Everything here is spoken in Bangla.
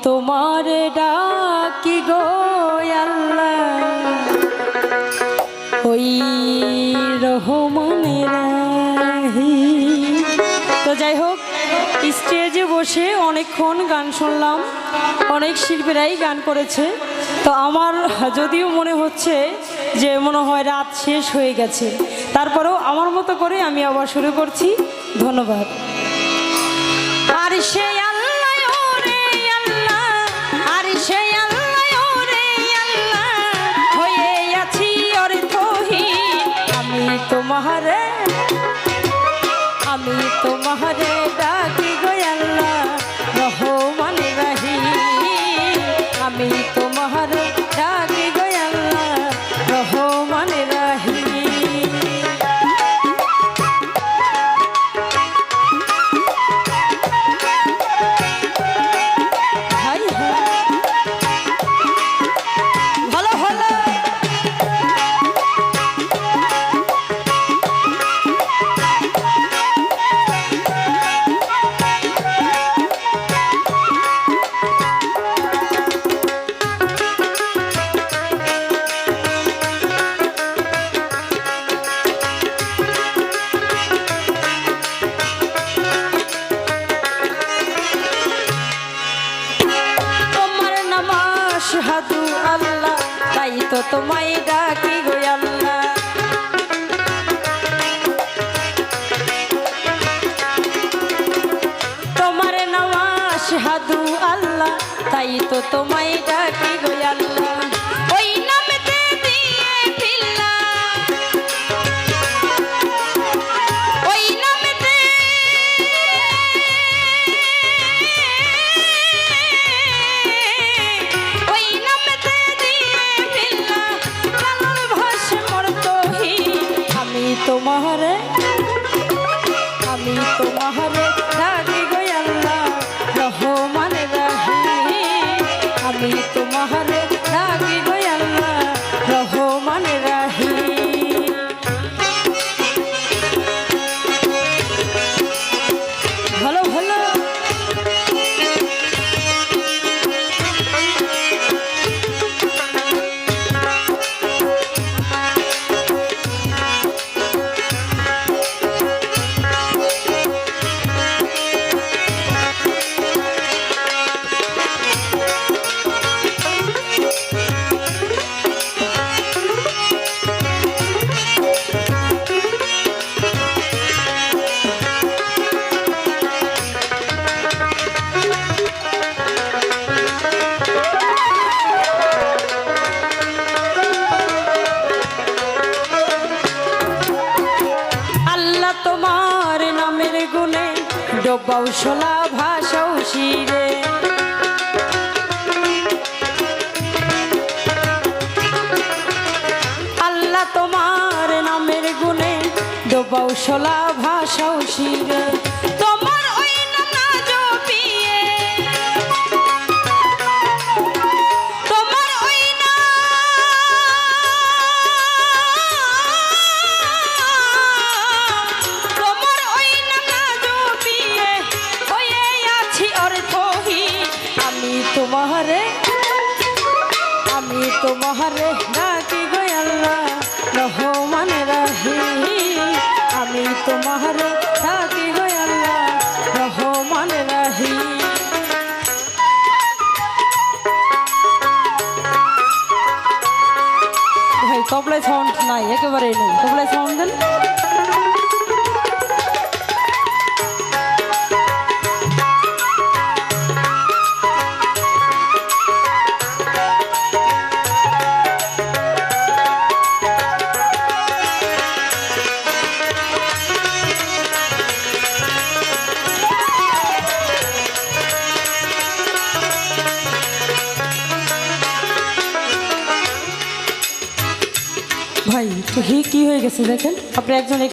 তোমার ডাকি গো আল্লাহ ওই রহমানের রাহিম। তো যাই হোক, স্টেজে বসে অনেকক্ষণ গান শুনলাম, অনেক শিল্পীরাই গান করেছে। তো আমার যদিও মনে হচ্ছে যে মনে হয় রাত শেষ হয়ে গেছে, তারপরেও আমার মতো করে আমি আবার শুরু করছি। ধন্যবাদ। আর সেই আমি তোমারে ডাকি গো আল্লাহ রহমান রাহিম। আমি তোমারে ডাকি গো আল্লাহ রহমান রাহিম। হাই হাই ভালো ভালো। আশহাদু আল্লাহ, তাই তো তোমায় ডাকি গো আল্লাহ। তোমার নাম আশহাদু আল্লাহ, তাই তো তোমায় ডাকি গো আল্লাহ। ওই নামতে দিয়ে ফিল্লা, ওই নামতে তোমারে আমি তোমারে ডাকি গো আল্লাহ রহমান রাহিম। আমি তোমারে ডাকি গো আল্লাহ রহমান রাহিম। ভালো ভালো। তোমার নামের গুণে ডোবাও শোলা ভাষাও শিরে। আল্লাহ তোমার নামের গুণে ডোবাও শোলা ভাষাও শিরে। তোমার ওই নানা জপিয়ে, তোমার ওই না তোমারে আমি তোমারে ডাকি গো আল্লাহ রহমান রাহিম। আমি তোমারে ডাকি গো আল্লাহ রহমান রাহিম। ভাই তবলায় সাউন্ড নাই, একেবারেই নেই। তবলায় সাউন্ড দেন। ভাই কি হয়ে গেছে দেখেন, আপনি একজন